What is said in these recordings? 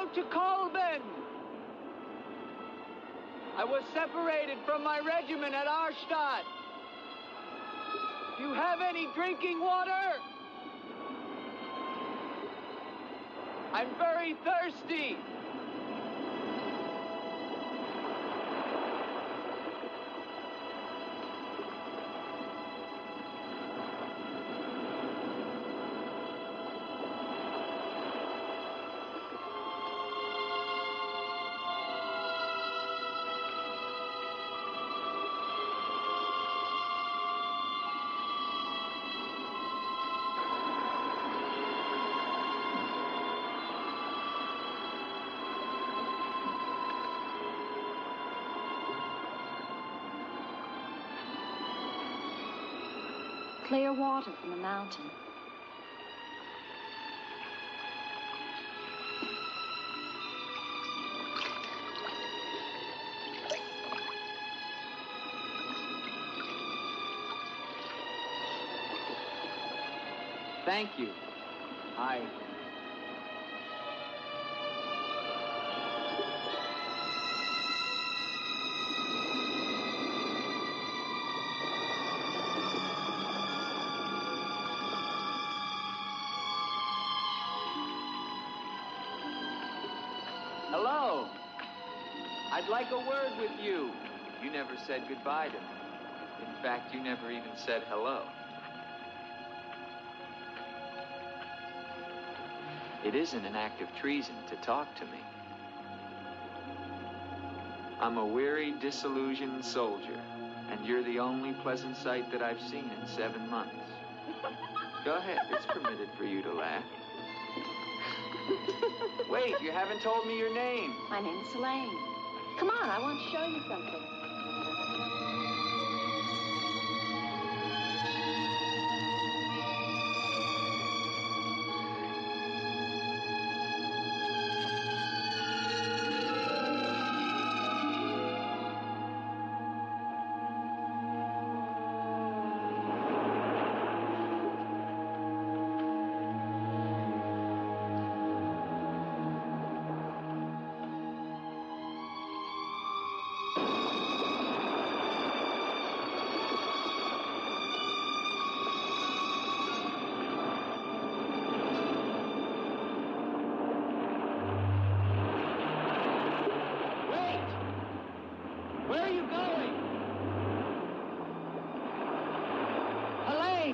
Go to Kolben! I was separated from my regiment at Arstadt. Do you have any drinking water? I'm very thirsty. Clear water from the mountain. Thank you. Hello. I'd like a word with you. You never said goodbye to me. In fact, you never even said hello. It isn't an act of treason to talk to me. I'm a weary, disillusioned soldier, and you're the only pleasant sight that I've seen in 7 months. Go ahead, it's permitted for you to laugh. Wait, you haven't told me your name. My name's Elaine. Come on, I want to show you something.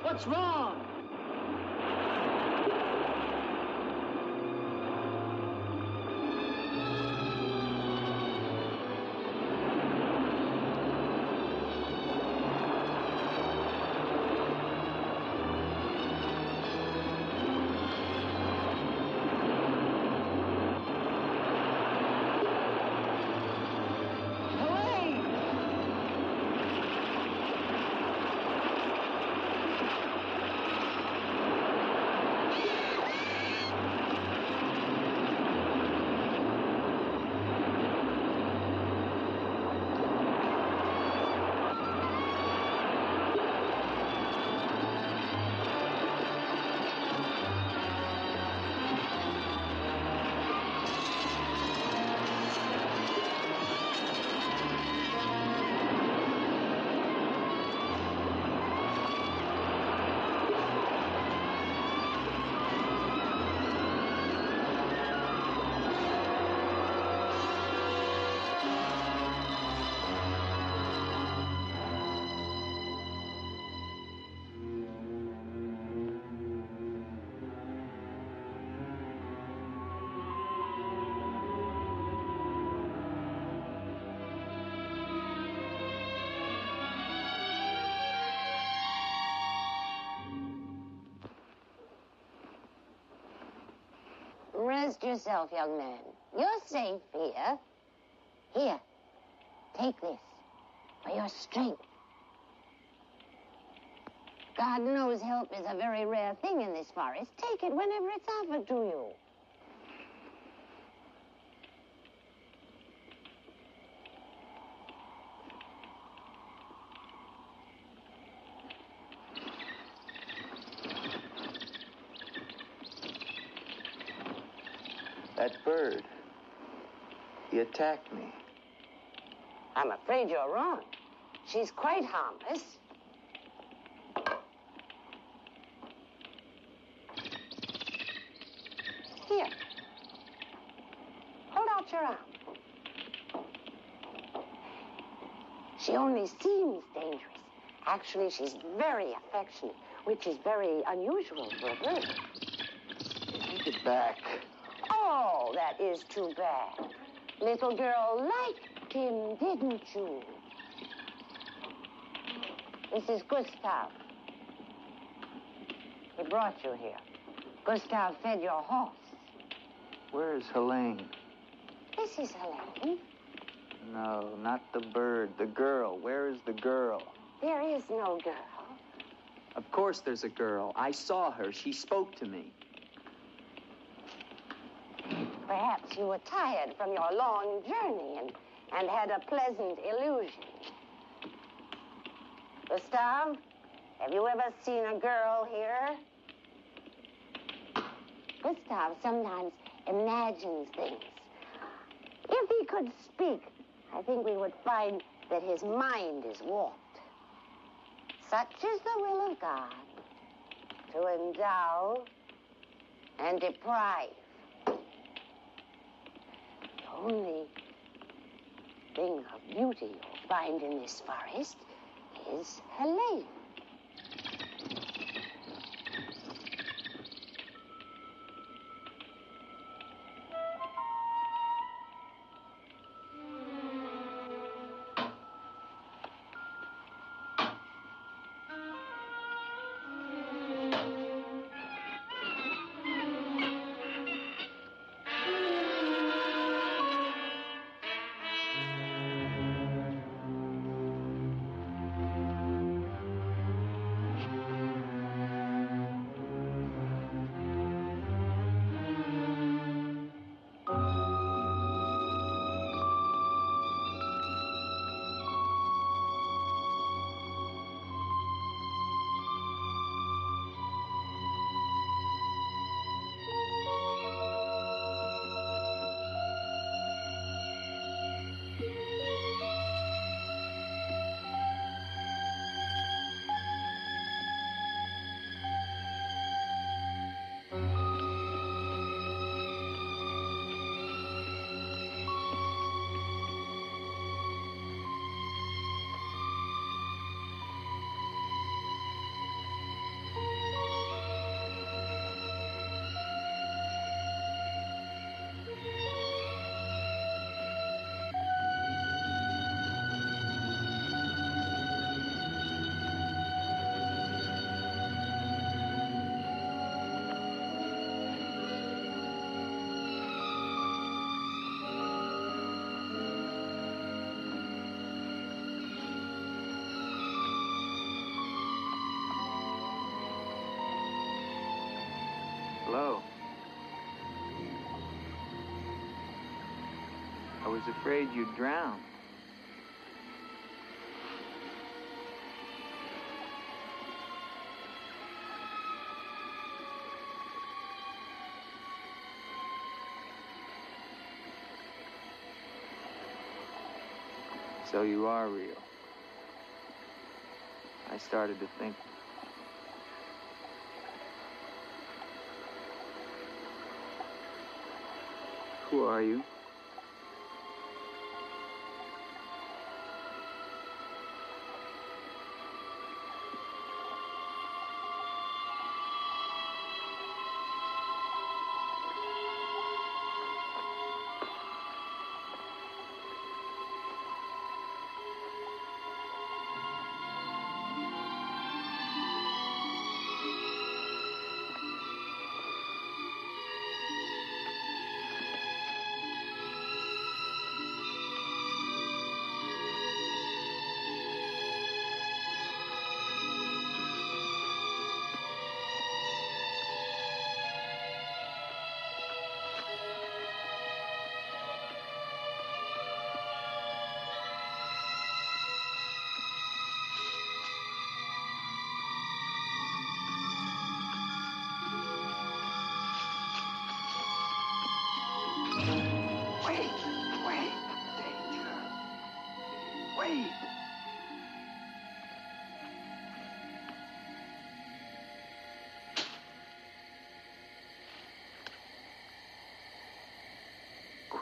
What's wrong? Rest yourself, young man. You're safe here. Here, take this for your strength. God knows help is a very rare thing in this forest. Take it whenever it's offered to you. That bird, He attacked me. I'm afraid you're wrong. She's quite harmless. Here. Hold out your arm. She only seems dangerous. Actually, she's very affectionate, which is very unusual for a bird. Take it back. Oh, that is too bad. Little girl liked him, didn't you? This is Gustav. He brought you here. Gustav fed your horse. Where is Helene? This is Helene. No, not the bird. The girl. Where is the girl? There is no girl. Of course there's a girl. I saw her. She spoke to me. Perhaps you were tired from your long journey and had a pleasant illusion. Gustav, have you ever seen a girl here? Gustav sometimes imagines things. If he could speak, I think we would find that his mind is warped. Such is the will of God, to endow and deprive. The only thing of beauty you'll find in this forest is Helene. Hello. I was afraid you'd drown. So you are real. I started to think. Who are you?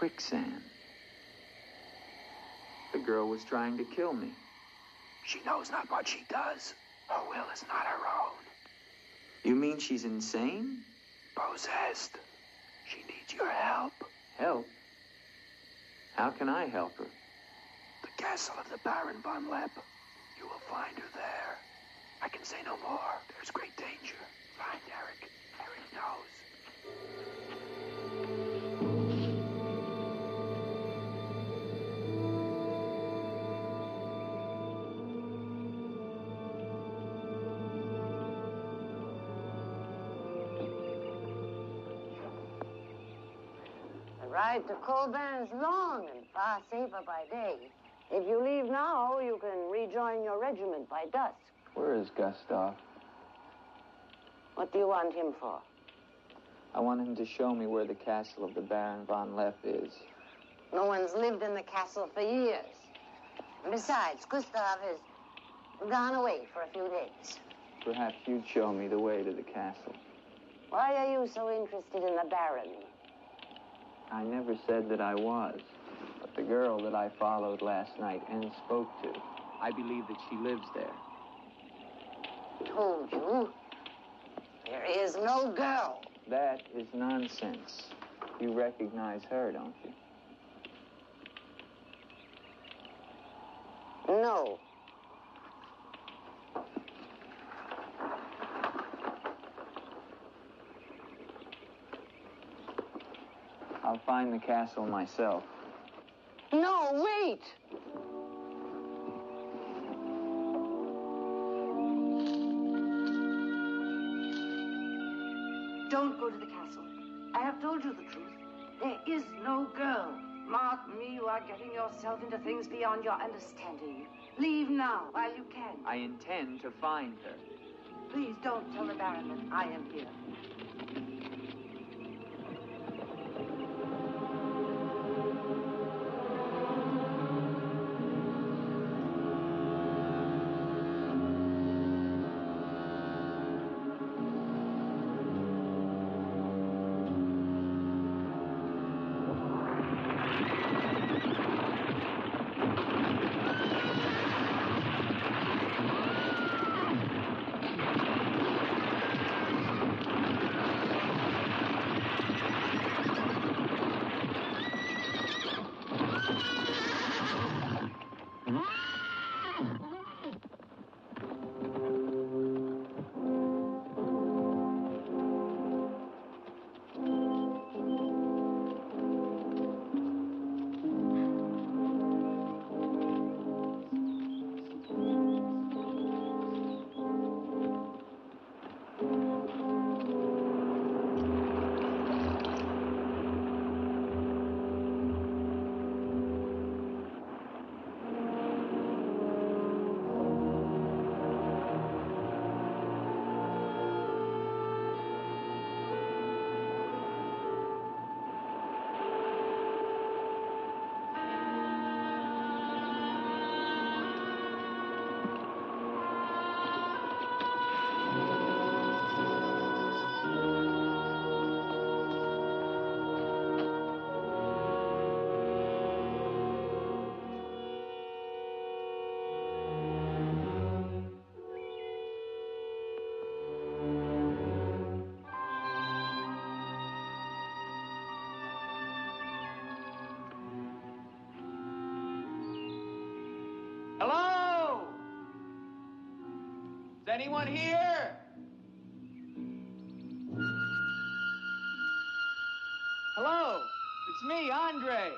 quicksand. The girl was trying to kill me. She knows not what she does. Her will is not her own. You mean she's insane? Possessed. She needs your help. Help? How can I help her? The castle of the Baron von Lepp. You will find her there. I can say no more. There's great danger. Find Eric. Eric knows. The ride to Colburn is long and far safer by day. If you leave now, you can rejoin your regiment by dusk. Where is Gustav? What do you want him for? I want him to show me where the castle of the Baron von Lepp is. No one's lived in the castle for years. And besides, Gustav has gone away for a few days. Perhaps you'd show me the way to the castle. Why are you so interested in the Baron? I never said that I was. But the girl that I followed last night and spoke to, I believe that she lives there. Told you. There is no girl. That is nonsense. You recognize her, don't you? No. I'll find the castle myself. No, wait! Don't go to the castle. I have told you the truth. There is no girl. Mark me, you are getting yourself into things beyond your understanding. Leave now, while you can. I intend to find her. Please don't tell the Baron that I am here. Hello? Is anyone here? Hello? It's me, Andre.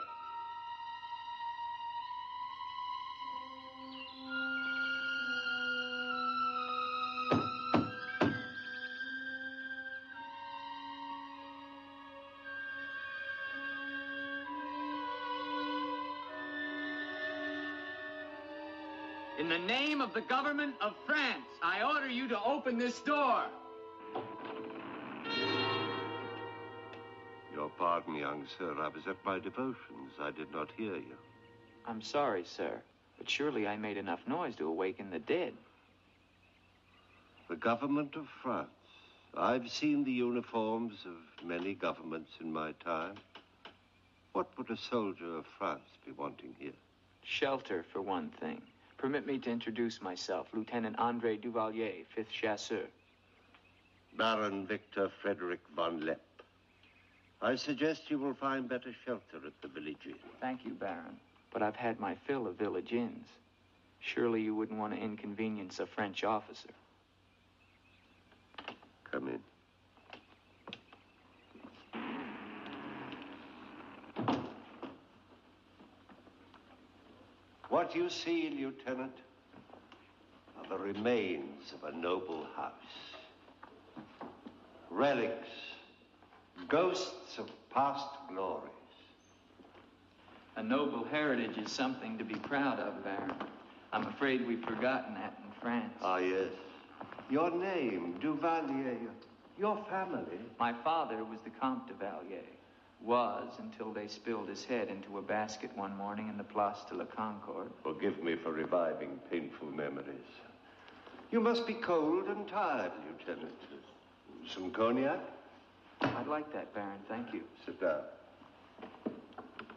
In the name of the government of France, I order you to open this door. Your pardon, young sir. I was at my devotions. I did not hear you. I'm sorry, sir, but surely I made enough noise to awaken the dead. The government of France. I've seen the uniforms of many governments in my time. What would a soldier of France be wanting here? Shelter, for one thing. Permit me to introduce myself, Lieutenant Andre Duvalier, 5th Chasseur. Baron Victor Frederick von Lepp. I suggest you will find better shelter at the village inn. Thank you, Baron. But I've had my fill of village inns. Surely you wouldn't want to inconvenience a French officer. Come in. What you see, Lieutenant, are the remains of a noble house. Relics, ghosts of past glories. A noble heritage is something to be proud of, Baron. I'm afraid we've forgotten that in France. Ah, yes. Your name, Duvalier, your family. My father was the Comte de Valier. Was until they spilled his head into a basket one morning in the Place de la Concorde. Forgive me for reviving painful memories. You must be cold and tired, Lieutenant. Some cognac? I'd like that, Baron. Thank you. Sit down.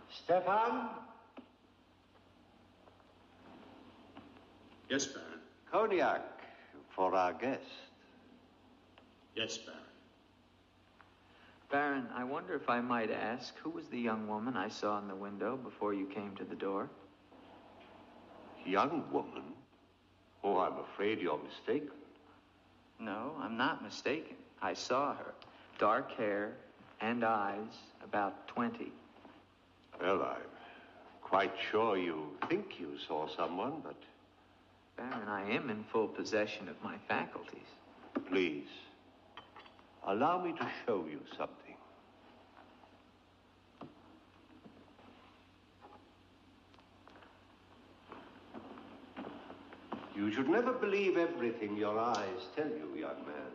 Stefan? Yes, Baron. Cognac for our guest. Yes, Baron. Baron, I wonder if I might ask, who was the young woman I saw in the window before you came to the door? Young woman? Oh, I'm afraid you're mistaken. No, I'm not mistaken. I saw her. Dark hair and eyes, about 20. Well, I'm quite sure you think you saw someone, but... Baron, I am in full possession of my faculties. Please, allow me to show you something. You should never believe everything your eyes tell you, young man.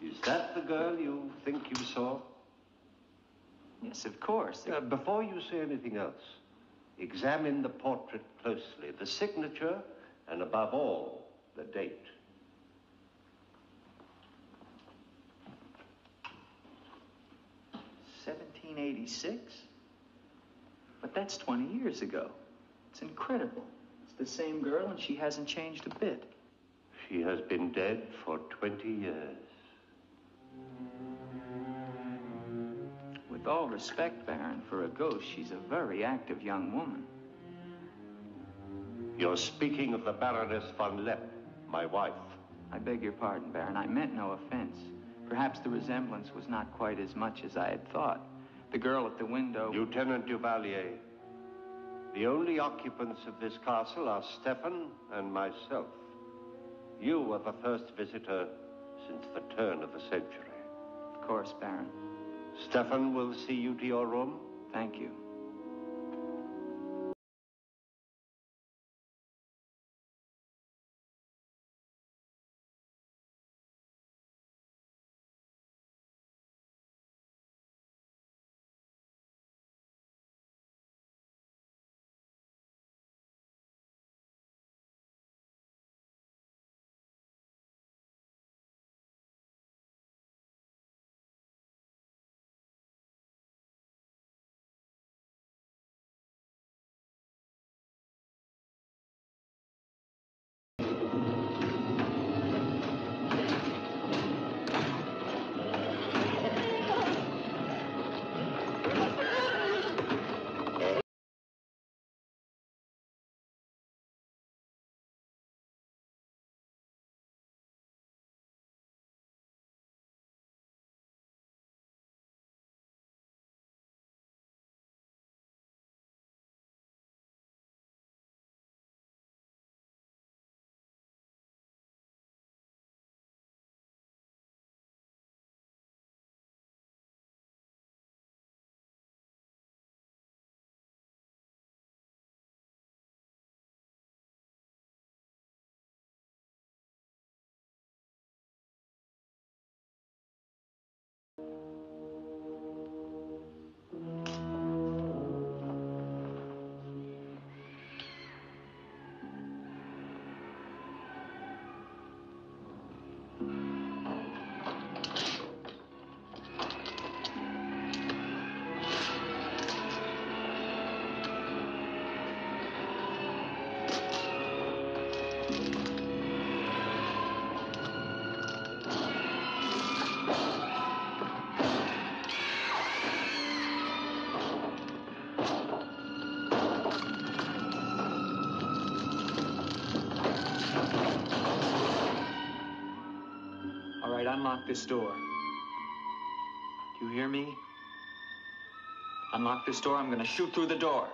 Is that the girl you think you saw? Yes, of course. Before you say anything else, examine the portrait closely, the signature, and above all, the date. $1786? But that's 20 years ago. It's incredible. It's the same girl, and she hasn't changed a bit. She has been dead for 20 years. With all respect, Baron, for a ghost, she's a very active young woman. You're speaking of the Baroness von Lepp, my wife. I beg your pardon, Baron. I meant no offense. Perhaps the resemblance was not quite as much as I had thought. The girl at the window... Lieutenant Duvalier, the only occupants of this castle are Stefan and myself. You are the first visitor since the turn of the century. Of course, Baron. Stefan will see you to your room. Thank you. All right, unlock this door. Do you hear me? Unlock this door, I'm gonna shoot through the door.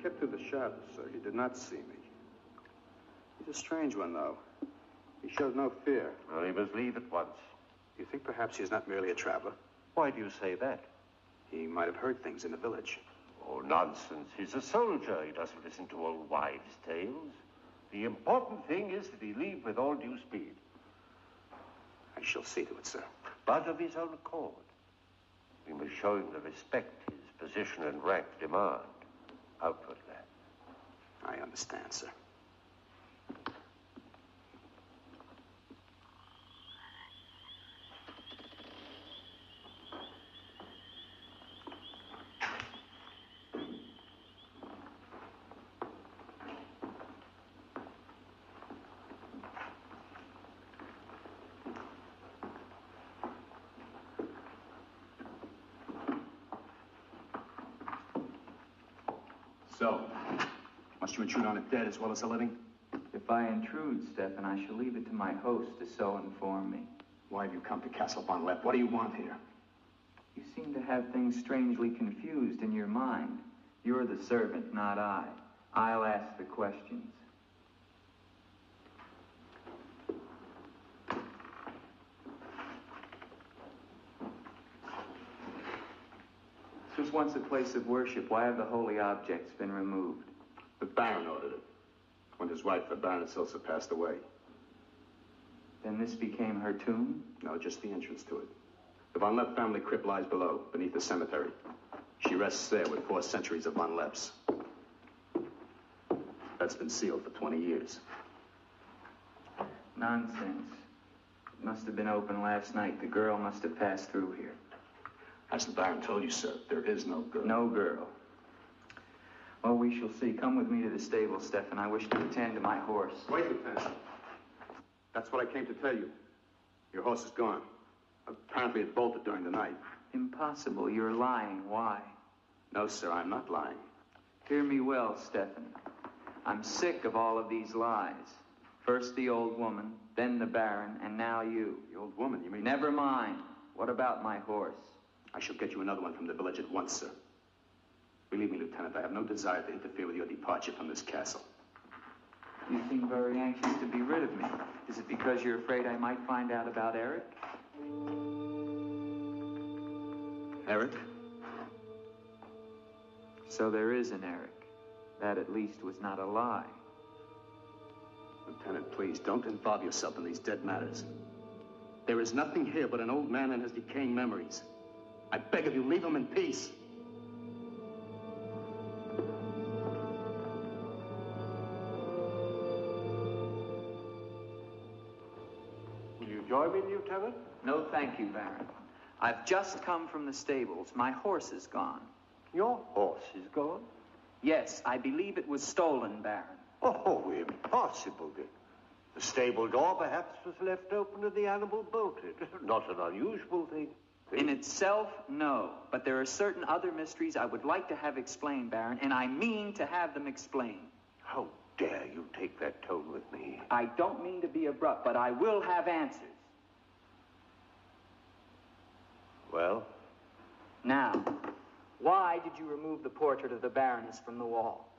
kept through the shadows, sir. He did not see me. He's a strange one, though. He showed no fear. Well, he must leave at once. You think perhaps he's not merely a traveler? Why do you say that? He might have heard things in the village. Oh, nonsense. He's a soldier. He doesn't listen to old wives' tales. The important thing is that he leave with all due speed. I shall see to it, sir. But of his own accord. We must show him the respect his position and rank demand outwardly. I understand, sir. So, must you intrude on a dead as well as a living? If I intrude, Stefan, I shall leave it to my host to so inform me. Why have you come to Castle Von Lepp? What do you want here? You seem to have things strangely confused in your mind. You're the servant, not I. I'll ask the questions. This was once a place of worship. Why have the holy objects been removed? The Baron ordered it. When his wife, the Baroness Ilsa, passed away. Then this became her tomb? No, just the entrance to it. The Von Lepp family crypt lies below, beneath the cemetery. She rests there with 4 centuries of Von Lepps. That's been sealed for 20 years. Nonsense. It must have been open last night. The girl must have passed through here. As the Baron told you, sir, there is no girl. No girl. Well, we shall see. Come with me to the stable, Stefan. I wish to attend to my horse. Wait, Lieutenant. That's what I came to tell you. Your horse is gone. Apparently it bolted during the night. Impossible. You're lying. Why? No, sir, I'm not lying. Hear me well, Stefan. I'm sick of all of these lies. First the old woman, then the Baron, and now you. The old woman, you mean? Never mind. What about my horse? I shall get you another one from the village at once, sir. Believe me, Lieutenant, I have no desire to interfere with your departure from this castle. You seem very anxious to be rid of me. Is it because you're afraid I might find out about Eric? Eric? So there is an Eric. That at least was not a lie. Lieutenant, please, don't involve yourself in these dead matters. There is nothing here but an old man and his decaying memories. I beg of you, leave him in peace. Will you join me, Lieutenant? No, thank you, Baron. I've just come from the stables. My horse is gone. Your horse is gone? Yes, I believe it was stolen, Baron. Oh, impossible, Dick. The stable door perhaps was left open and the animal bolted. Not an unusual thing. In itself, no. But there are certain other mysteries I would like to have explained, Baron, and I mean to have them explained. How dare you take that tone with me? I don't mean to be abrupt, but I will have answers. Well? Now, why did you remove the portrait of the Baroness from the wall?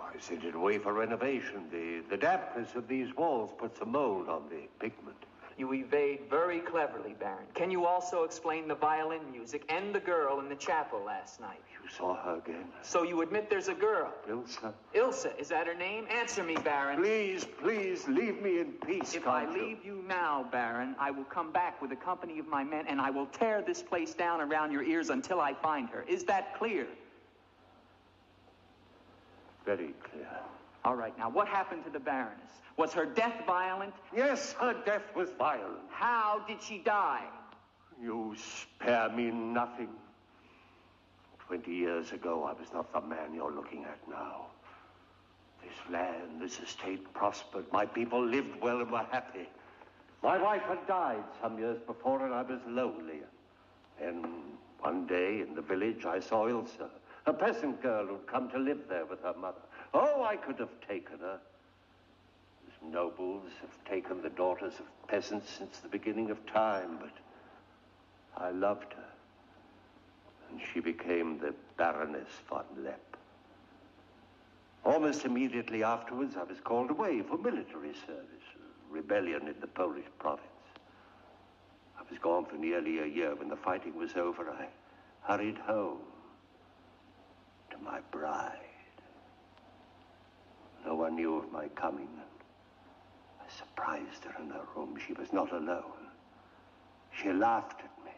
I sent it away for renovation. The dampness of these walls puts a mold on the pigment. You evade very cleverly, Baron. Can you also explain the violin music and the girl in the chapel last night? You saw her again? So you admit there's a girl? Ilsa. Ilsa, is that her name? Answer me, Baron. Please, please, leave me in peace, If I leave you now, Baron, I will come back with a company of my men, and I will tear this place down around your ears until I find her. Is that clear? Very clear. All right, now, what happened to the Baroness? Was her death violent? Yes, her death was violent. How did she die? You spare me nothing. 20 years ago, I was not the man you're looking at now. This land, this estate prospered. My people lived well and were happy. My wife had died some years before, and I was lonely. Then, one day in the village, I saw Ilsa, a peasant girl who'd come to live there with her mother. Oh, I could have taken her. As nobles have taken the daughters of peasants since the beginning of time, but I loved her. And she became the Baroness von Lepp. Almost immediately afterwards, I was called away for military service, a rebellion in the Polish province. I was gone for nearly a year. When the fighting was over, I hurried home to my bride. No one knew of my coming. I surprised her in her room. She was not alone. She laughed at me,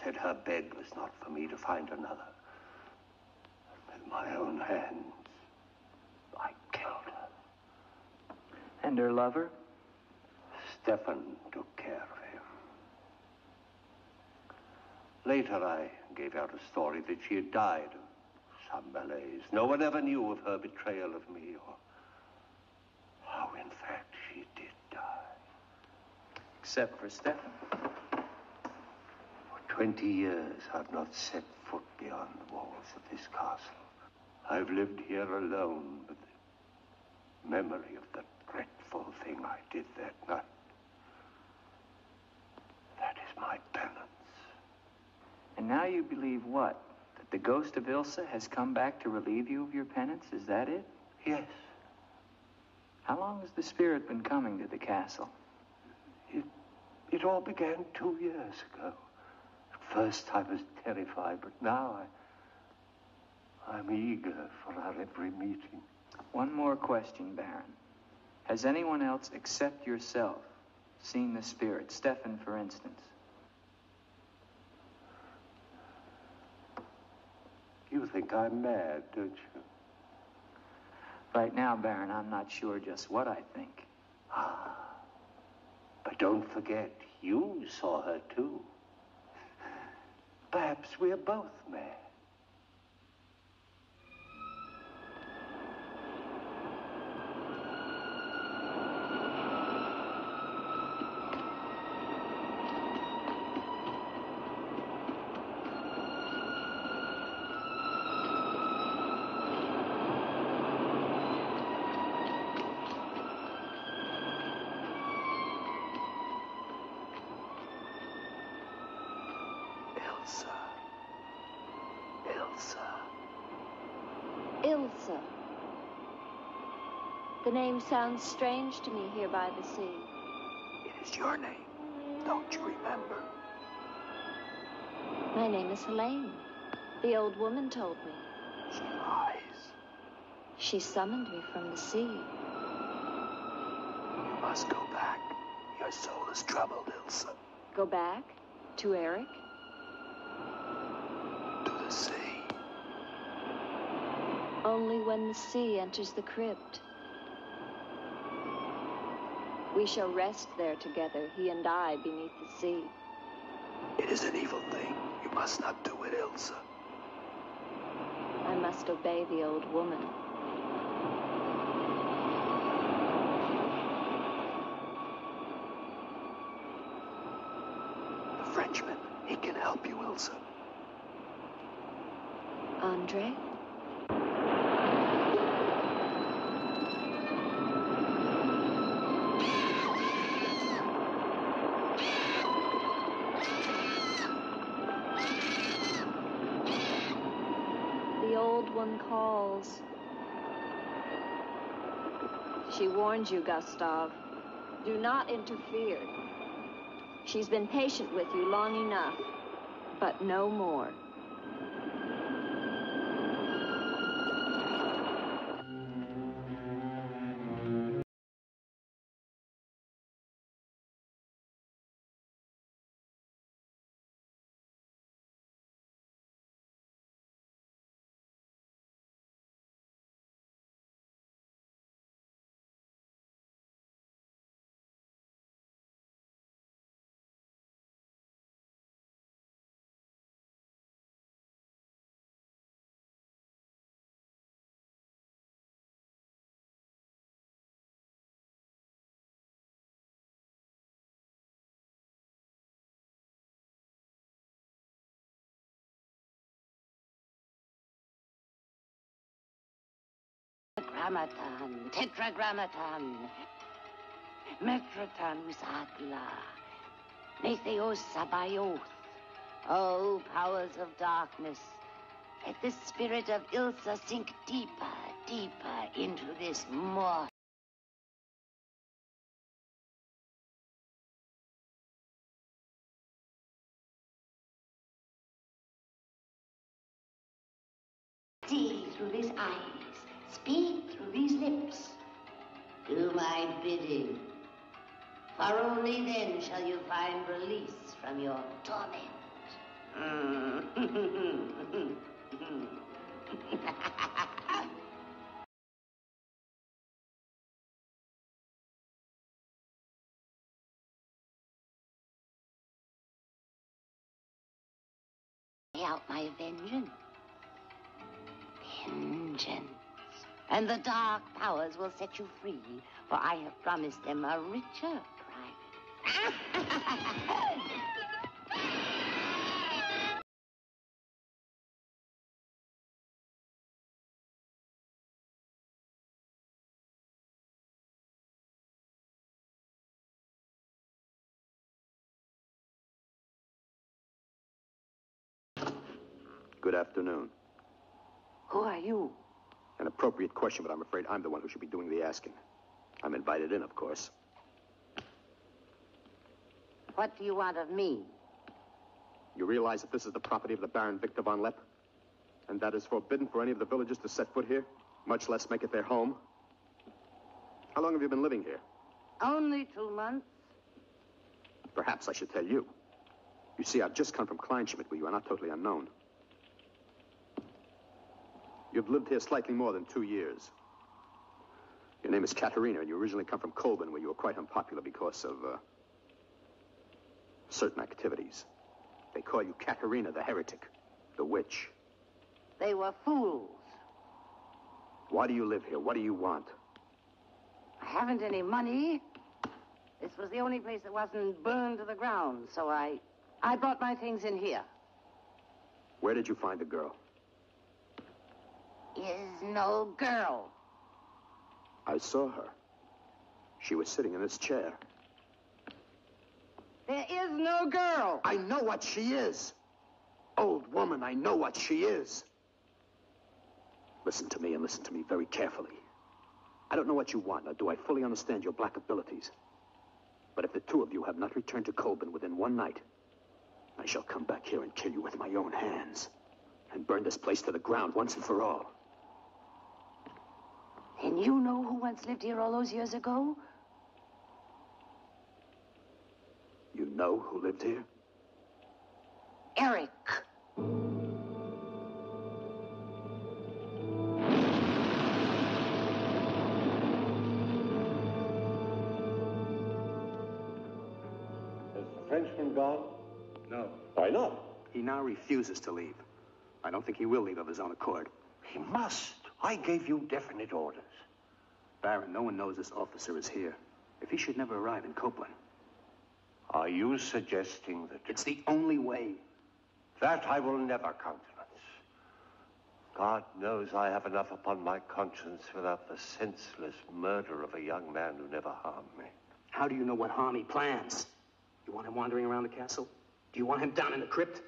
said her bed was not for me to find another. And with my own hands, I killed her. And her lover? Stefan took care of him. Later, I gave out a story that she had died of some malaise. No one ever knew of her betrayal of me, or how, in fact, she did die. Except for Stefan. For 20 years, I've not set foot beyond the walls of this castle. I've lived here alone with the memory of the dreadful thing I did that night. That is my penance. And now you believe what? That the ghost of Ilsa has come back to relieve you of your penance? Is that it? Yes. How long has the spirit been coming to the castle? It all began 2 years ago. At first I was terrified, but now I'm eager for our every meeting. One more question, Baron. Has anyone else except yourself seen the spirit? Stefan, for instance. You think I'm mad, don't you? Right now, Baron, I'm not sure just what I think. Ah. But don't forget, you saw her too. Perhaps we're both mad. Ilsa. The name sounds strange to me here by the sea. It is your name. Don't you remember? My name is Helene. The old woman told me. She lies. She summoned me from the sea. You must go back. Your soul is troubled, Ilsa. Go back? To Eric? To the sea. Only when the sea enters the crypt. We shall rest there together, he and I, beneath the sea. It is an evil thing. You must not do it, Ilsa. I must obey the old woman. The Frenchman, he can help you, Ilsa. Andre? The old one calls. She warns you, Gustave. Do not interfere. She's been patient with you long enough, but no more. Tetragrammaton, tetragrammaton. Metroton usagla. Netheos sabayoth. O powers of darkness, let the spirit of Ilsa sink deeper, deeper into this mortal. See through these eyes, speak through these lips. Do my bidding, For only then shall you find release from your torment. Out my vengeance. Vengeance. And the dark powers will set you free, for I have promised them a richer prize. Good afternoon. Who are you? An appropriate question, but I'm afraid I'm the one who should be doing the asking. I'm invited in, of course. What do you want of me? You realize that this is the property of the Baron Victor von Lepp? And that is forbidden for any of the villagers to set foot here, much less make it their home? How long have you been living here? Only 2 months. Perhaps I should tell you. You see, I've just come from Kleinschmidt, where you are not totally unknown. You've lived here slightly more than 2 years. Your name is Katerina, and you originally come from Colburn, where you were quite unpopular because of, certain activities. They call you Katerina the heretic, the witch. They were fools. Why do you live here? What do you want? I haven't any money. This was the only place that wasn't burned to the ground, so I brought my things in here. Where did you find the girl? Is no girl. I saw her. She was sitting in this chair. There is no girl. I know what she is. Old woman, I know what she is. Listen to me, and listen to me very carefully. I don't know what you want, nor do I fully understand your black abilities. But if the two of you have not returned to Colburn within one night, I shall come back here and kill you with my own hands. And burn this place to the ground once and for all. And you know who once lived here all those years ago? You know who lived here? Eric. Has the Frenchman gone? No. Why not? He now refuses to leave. I don't think he will leave of his own accord. He must. I gave you definite orders. Baron, no one knows this officer is here. If he should never arrive in Copeland. Are you suggesting that... It's the only way. That I will never countenance. God knows I have enough upon my conscience without the senseless murder of a young man who never harmed me. How do you know what harm he plans? You want him wandering around the castle? Do you want him down in the crypt?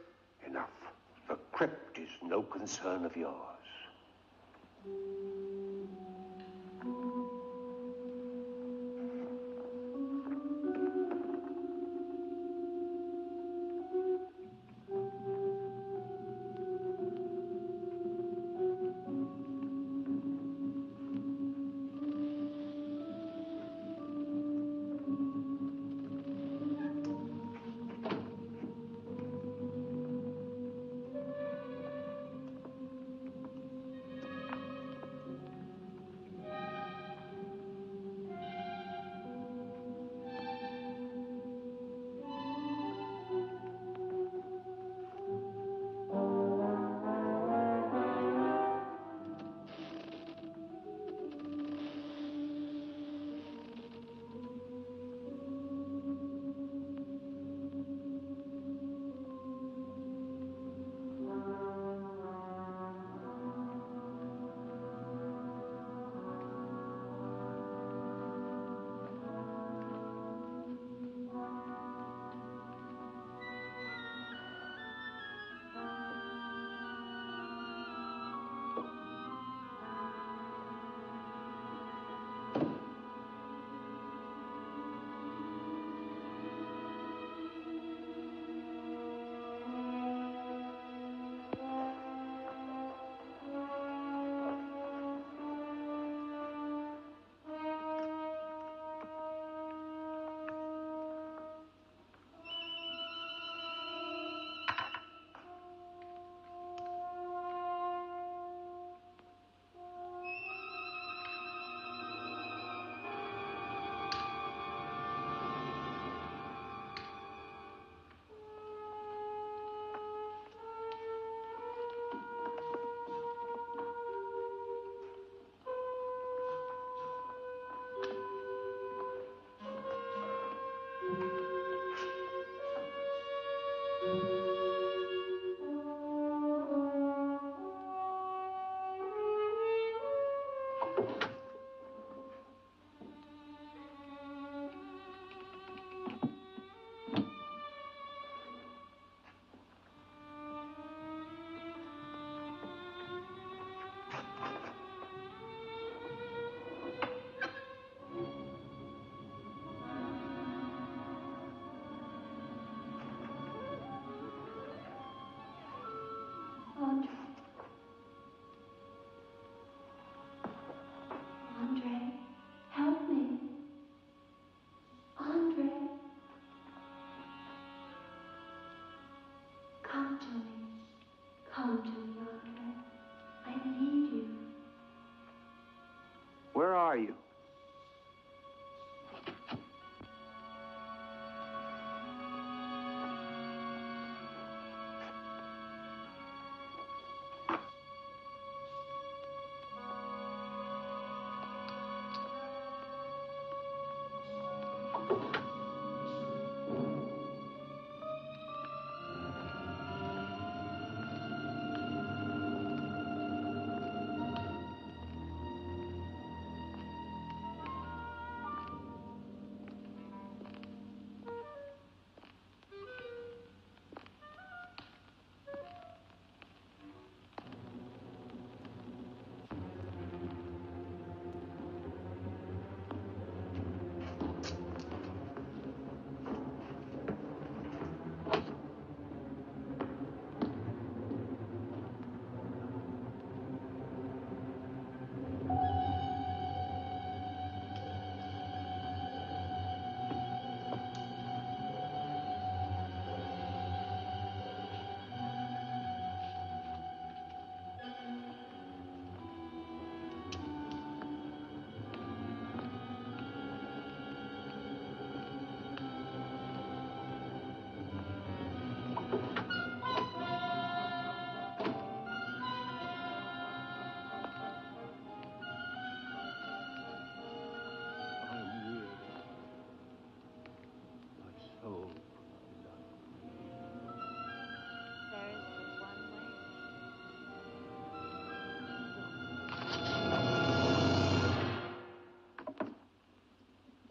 Enough. The crypt is no concern of yours. Where are you?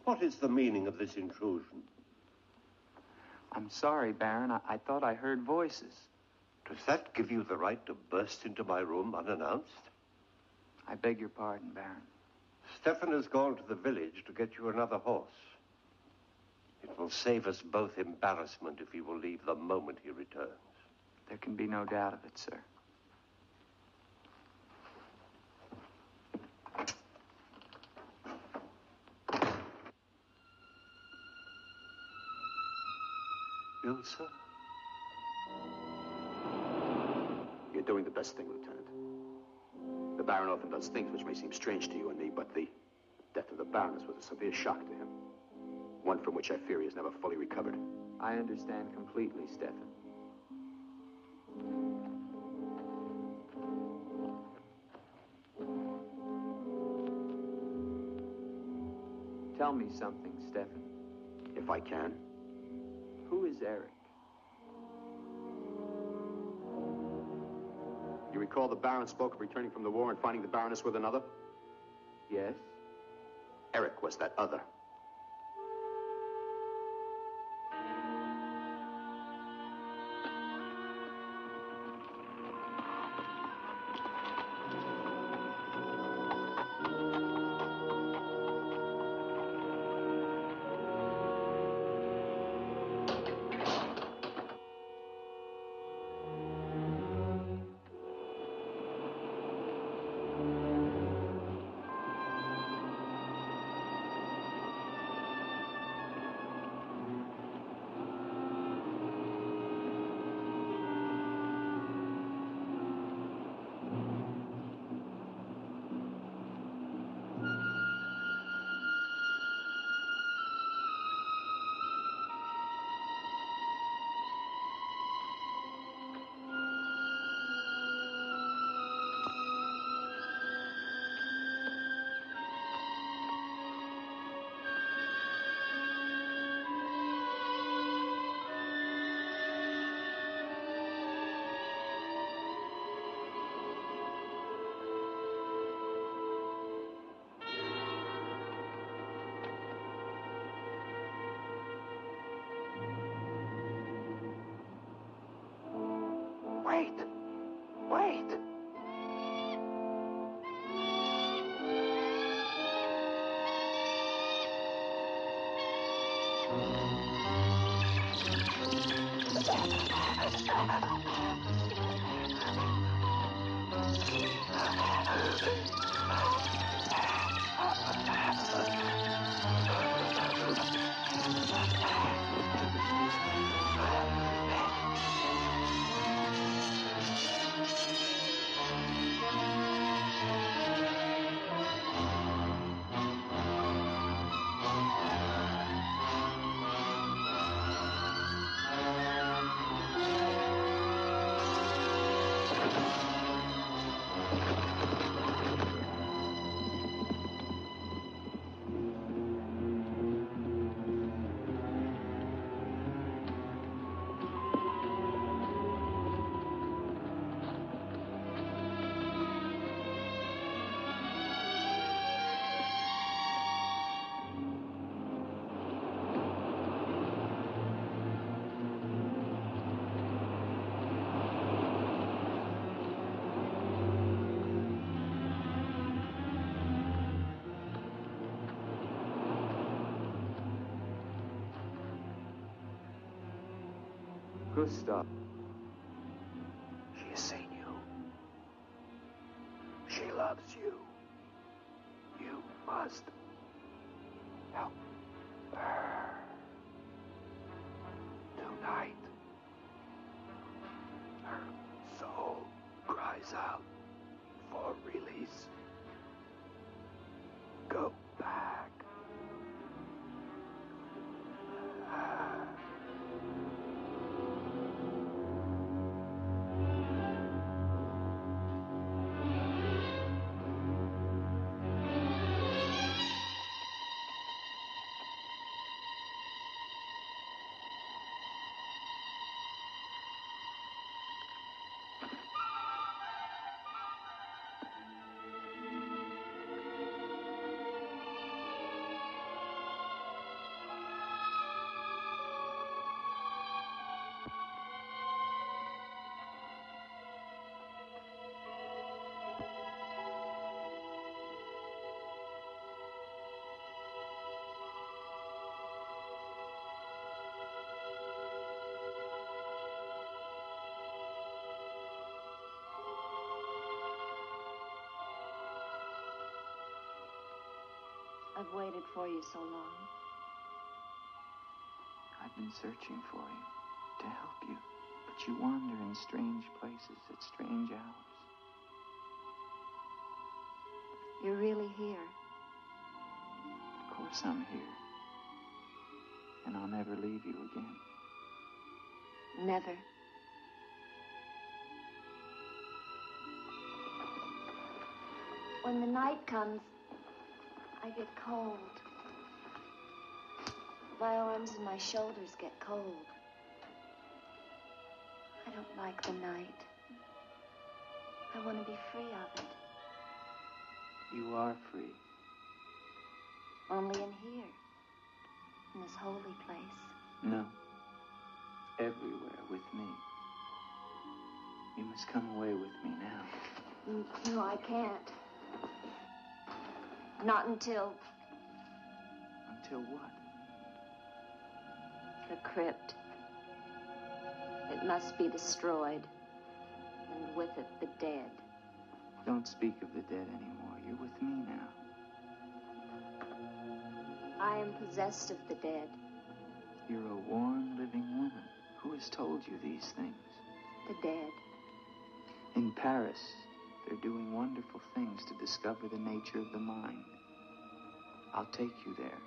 What is the meaning of this intrusion? I'm sorry, Baron. I thought I heard voices. Does that give you the right to burst into my room unannounced? I beg your pardon, Baron. Stefan has gone to the village to get you another horse. It will save us both embarrassment if he will leave the moment he returns. There can be no doubt of it, sir. Ilsa? You're doing the best thing, Lieutenant. The Baron often does things which may seem strange to you and me, but the death of the Baroness was a severe shock to him. One from which I fear he has never fully recovered. I understand completely, Stefan. Tell me something, Stefan. If I can. Who is Eric? You recall the Baron spoke of returning from the war and finding the Baroness with another? Yes? Eric was that other. Wait. Wait. Gustav. She has seen you. She loves you. You must help her. Tonight, her soul cries out for release. Go back. I've waited for you so long. I've been searching for you, to help you, but you wander in strange places at strange hours. You're really here. Of course I'm here. And I'll never leave you again. Never. When the night comes, I get cold. My arms and my shoulders get cold. I don't like the night. I want to be free of it. You are free. Only in here. In this holy place. No. Everywhere with me. You must come away with me now. No, I can't. Not until... Until what? The crypt. It must be destroyed. And with it, the dead. Don't speak of the dead anymore. You're with me now. I am possessed of the dead. You're a warm, living woman. Who has told you these things? The dead. In Paris, they're doing wonderful things to discover the nature of the mind. I'll take you there.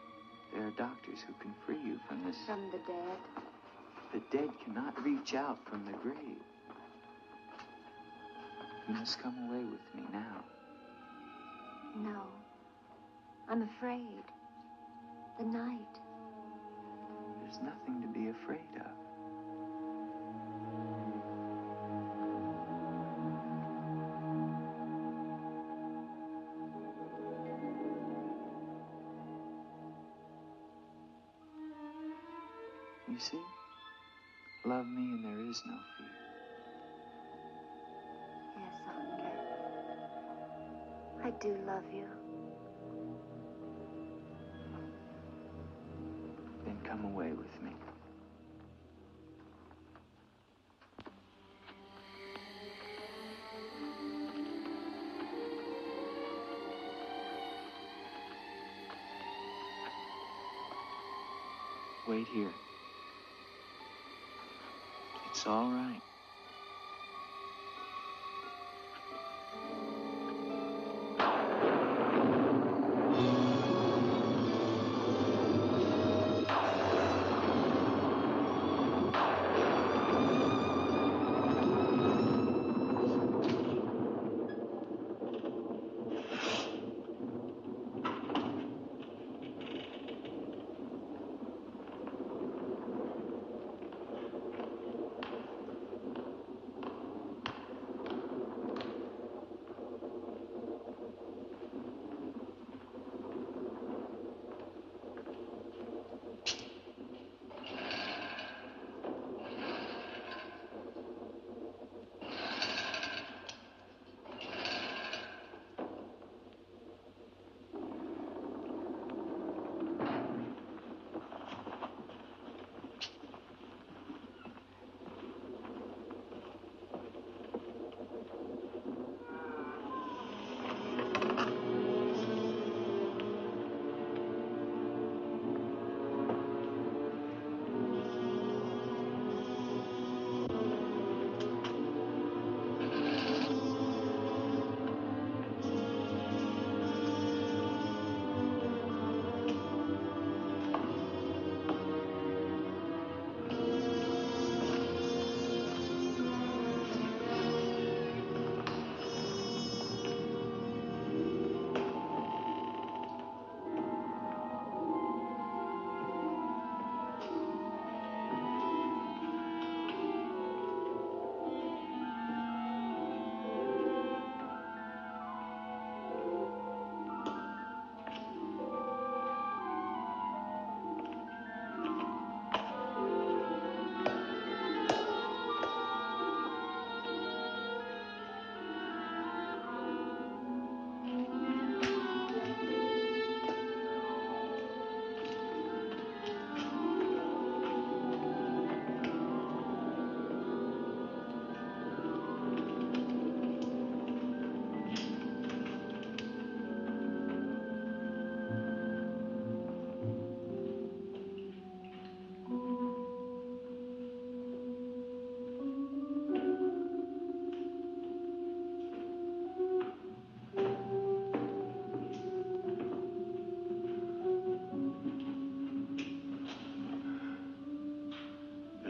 There are doctors who can free you from this. From the dead? The dead cannot reach out from the grave. You must come away with me now. No. I'm afraid. The night. There's nothing to be afraid of. You see? Love me and there is no fear. I do love you. Then come away with me. Wait here. It's all right.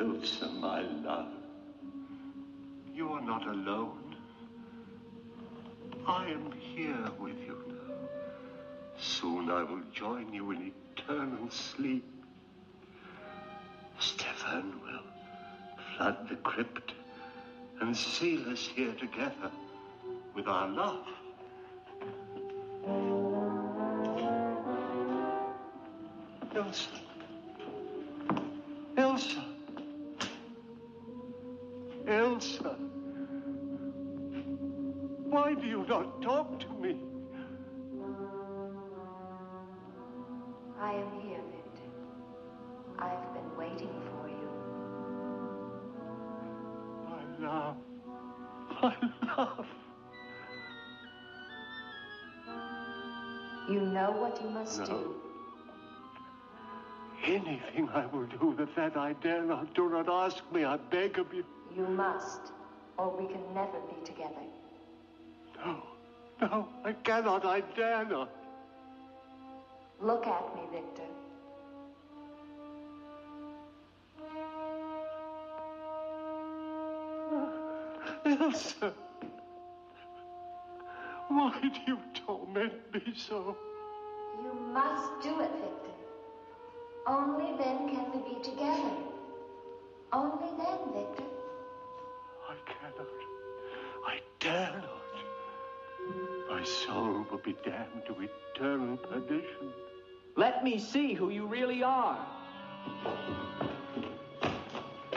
Elsa, my love, you are not alone. I am here with you now. Soon I will join you in eternal sleep. Stefan will flood the crypt and seal us here together with our love. Elsa. Elsa. Elsa. Why do you not talk to me? I am here, Victor. I've been waiting for you. My love. My love. You know what you must do. Anything I will do that I dare not. Do not ask me, I beg of you. You must, or we can never be together. No, I cannot, I dare not. Look at me, Victor. Elsa, why do you torment me so? You must do it, Victor. Only then can we be together. Only then, Victor. I cannot. I dare not. My soul will be damned to eternal perdition. Let me see who you really are.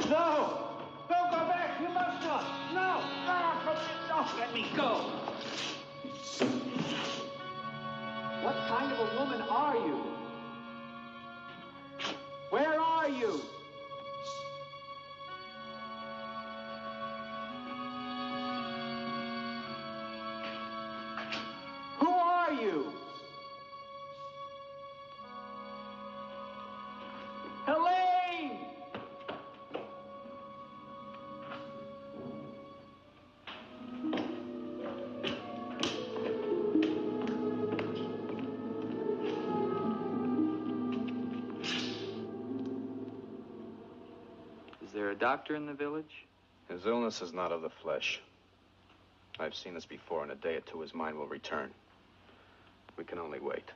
No! Don't go back! You must not! No! No! Let me go! What kind of a woman are you? Where are you? Who are you? Helene! Is there a doctor in the village? His illness is not of the flesh. I've seen this before. In a day or two, his mind will return. We can only wait.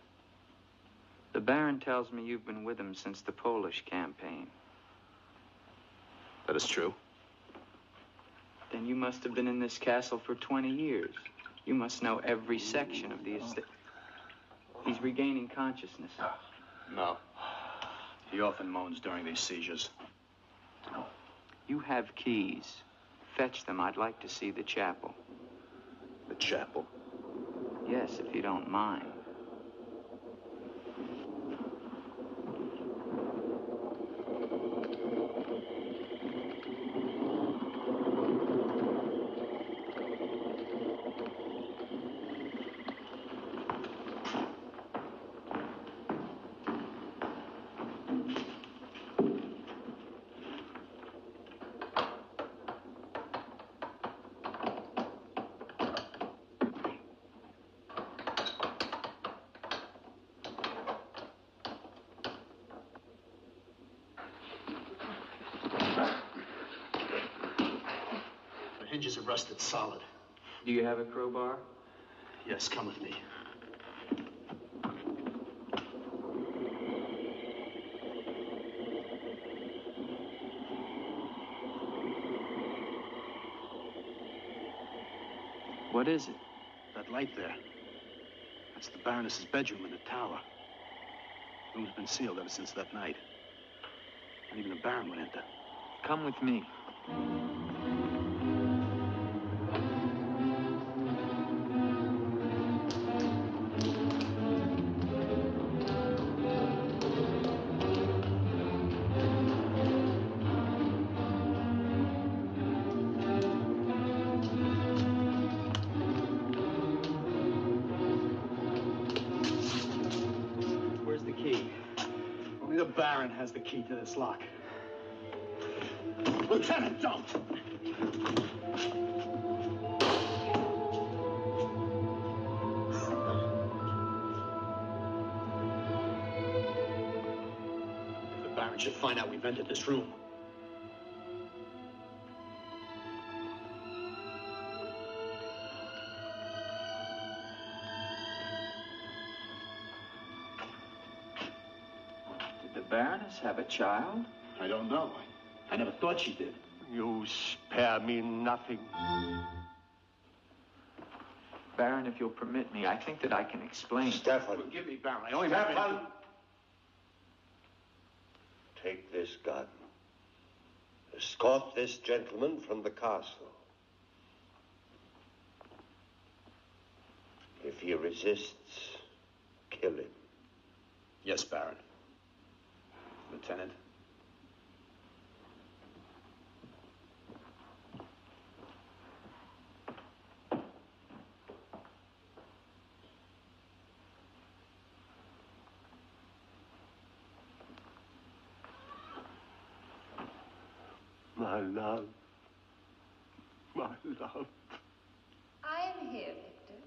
The Baron tells me you've been with him since the Polish campaign. That is true. Then you must have been in this castle for 20 years. You must know every section of the estate. He's regaining consciousness. No. He often moans during these seizures. You have keys. Fetch them. I'd like to see the chapel. The chapel? Yes, if you don't mind. The hinges are rusted solid. Do you have a crowbar? Yes, come with me. What is it? That light there. That's the Baroness's bedroom in the tower. The room's been sealed ever since that night. Not even the Baron would enter. Come with me. Only the Baron has the key to this lock. Lieutenant, don't! If the Baron should find out we've entered this room. Did the Baroness have a child? I don't know. I never thought she did. You spare me nothing. Baron, if you'll permit me, I think that I can explain. Stefan. Forgive me, Baron. I only Stefan! Take this gun. Escort this gentleman from the castle. If he resists, kill him. Yes, Baron. Lieutenant. My love. My love. I am here, Victor.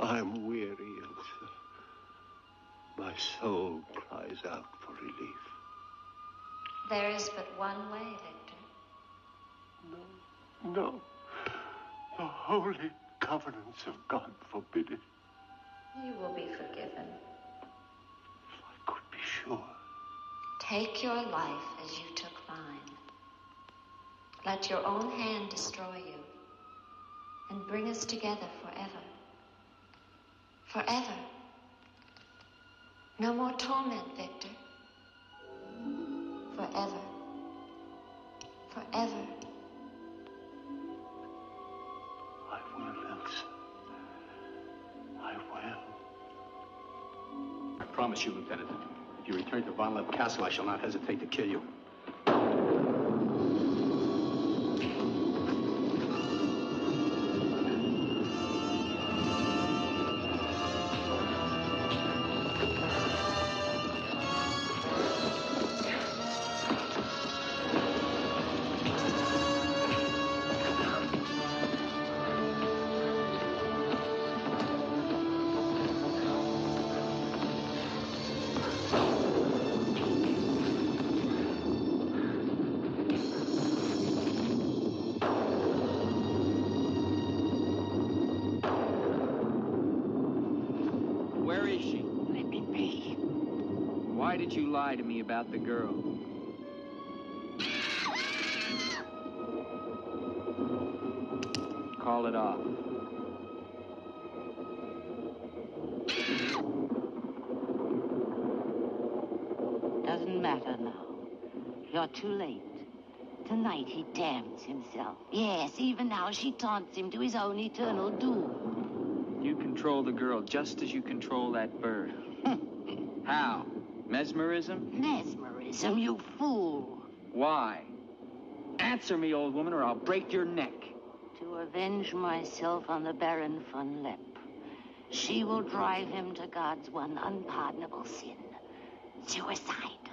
I'm weary, Elsa. My soul cries out for relief. There is but one way, Victor. No. The holy covenants of God forbid it. You will be forgiven. If I could be sure. Take your life as you took mine. Let your own hand destroy you and bring us together forever. Forever. No more torment, Victor. Forever. Forever. promise you, Lieutenant. If you return to Von Lepp Castle, I shall not hesitate to kill you. Why did you lie to me about the girl? Call it off. Doesn't matter now. You're too late. Tonight he damns himself. Yes, even now she taunts him to his own eternal doom. You control the girl just as you control that bird. How? Mesmerism? Mesmerism, you fool. Why? Answer me, old woman, or I'll break your neck. To avenge myself on the Baron von Lepp. She will drive him to God's one unpardonable sin. Suicide.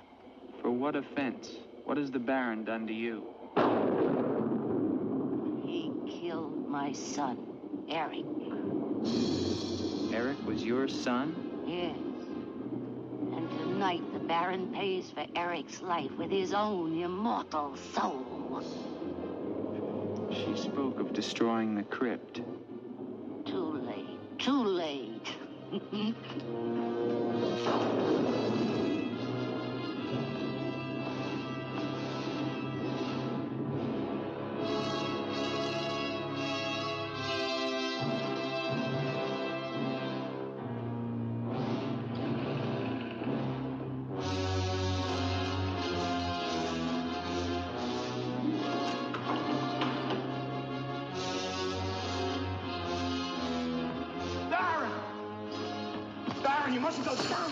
For what offense? What has the Baron done to you? He killed my son, Eric. Eric was your son? Yes. And tonight the Baron pays for Eric's life with his own immortal soul. She spoke of destroying the crypt. Too late. Too late. You mustn't go down.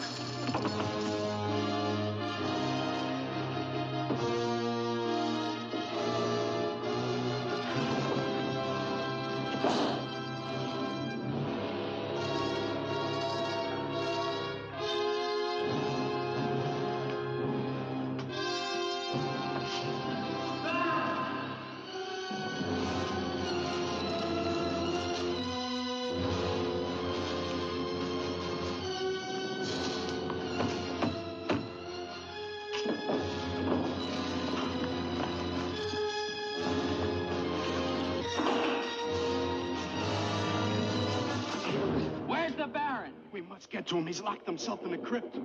We must get to him. He's locked himself in the crypt.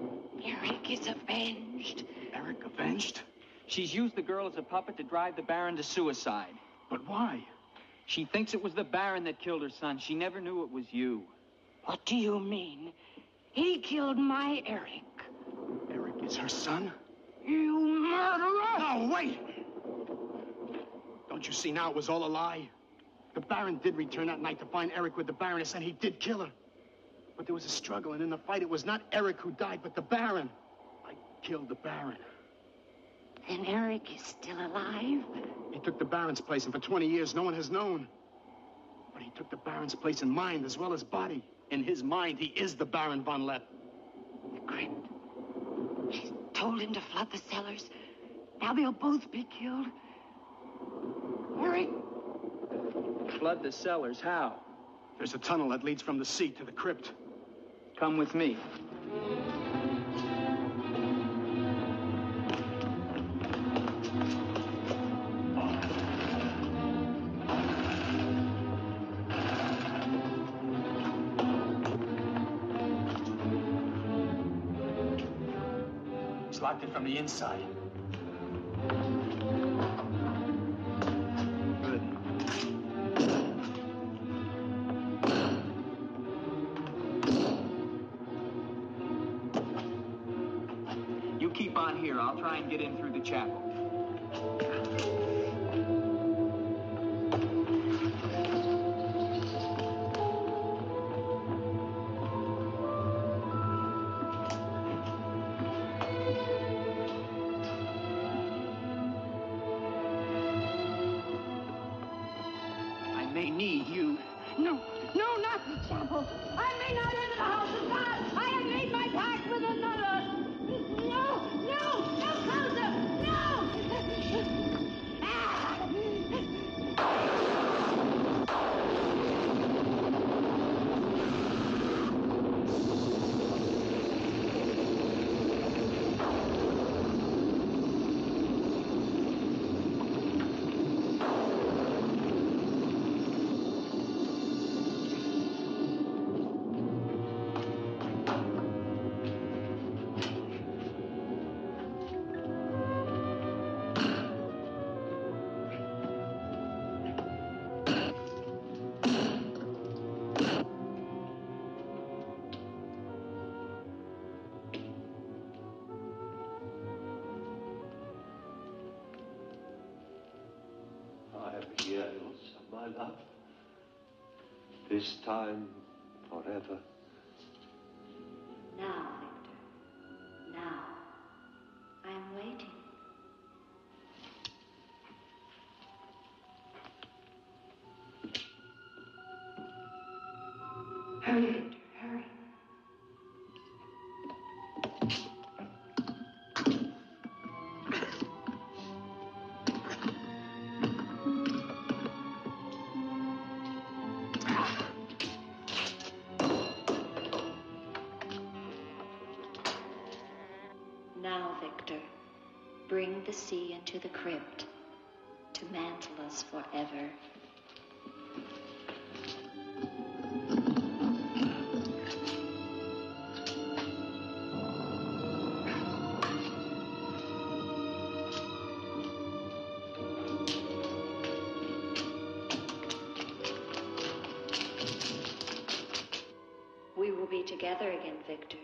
Eric is avenged. Eric avenged? She's used the girl as a puppet to drive the Baron to suicide. But why? She thinks it was the Baron that killed her son. She never knew it was you. What do you mean? He killed my Eric. Eric is her son? You murderer! No, wait! Don't you see now it was all a lie? The Baron did return that night to find Eric with the Baroness, and he did kill her. But there was a struggle, and in the fight, it was not Eric who died, but the Baron. I killed the Baron. Then Eric is still alive? He took the Baron's place, and for 20 years, no one has known. But he took the Baron's place in mind as well as body. In his mind, he is the Baron von Lepp. The crypt. She's told him to flood the cellars. Now they'll both be killed. Eric! Flood the cellars? How? There's a tunnel that leads from the sea to the crypt. Come with me. He's locked it from the inside. Keep on here. I'll try and get in through the chapel. need you. No, not the chapel. I may not enter the house of God. I have made my pact with another. No closer. No! Years of my love. This time, forever. Now, Victor. Now. I am waiting. Hurry, Victor, hurry. Now, Victor, bring the sea into the crypt to mantle us forever. We will be together again, Victor.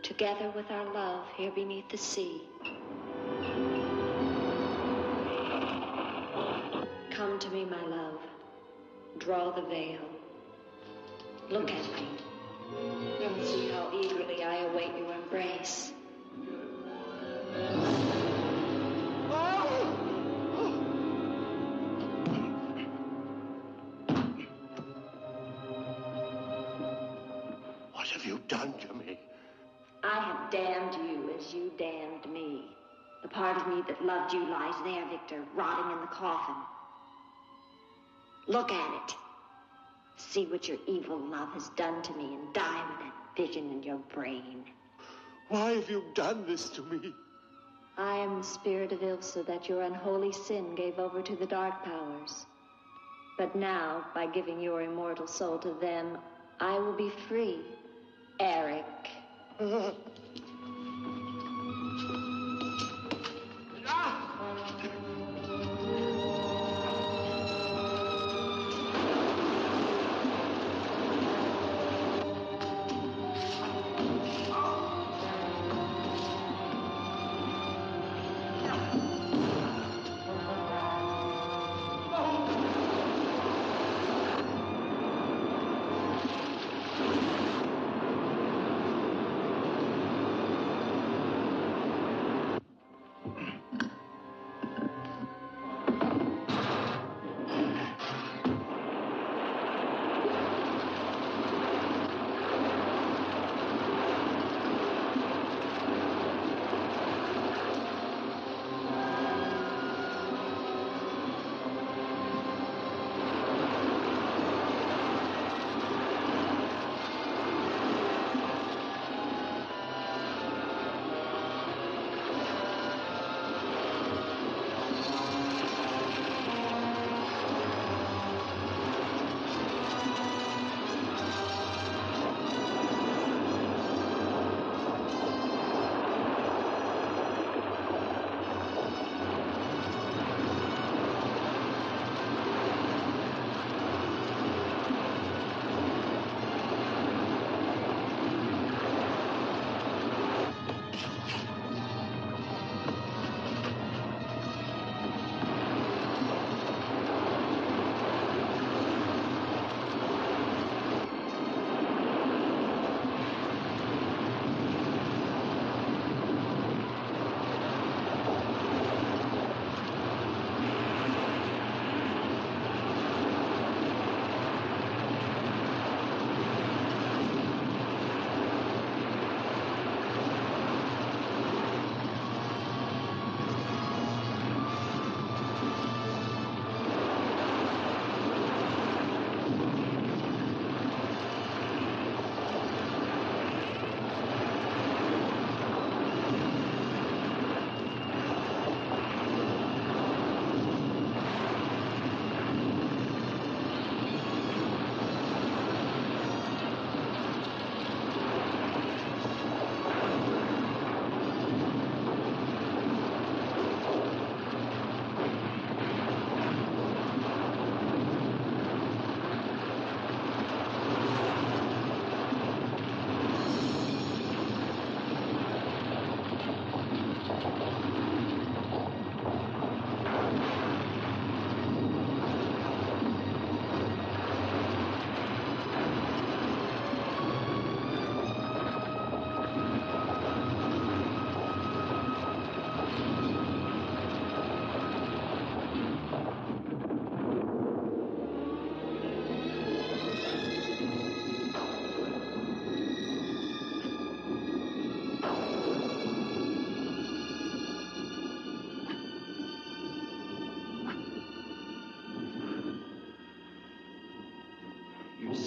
Together with our love here beneath the sea. Come to me, my love. Draw the veil. Look at me. And see how eagerly I await your embrace. What have you done to me? I have damned you as you damned me. The part of me that loved you lies there, Victor, rotting in the coffin. Look at it. See what your evil love has done to me, and die with that vision in your brain. Why have you done this to me? I am the spirit of Ilsa that your unholy sin gave over to the dark powers. But now, by giving your immortal soul to them, I will be free, Eric.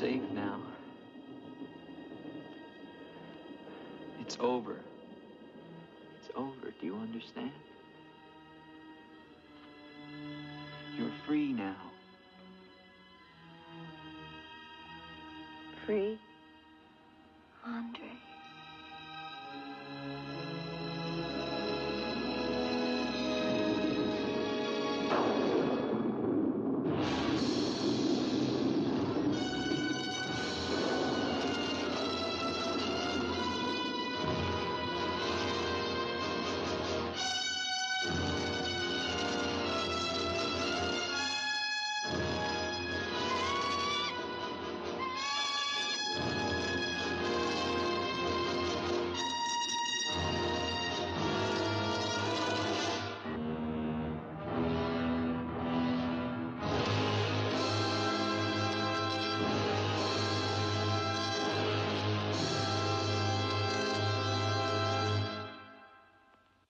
safe now. It's over. It's over. Do you understand? You're free now. Free?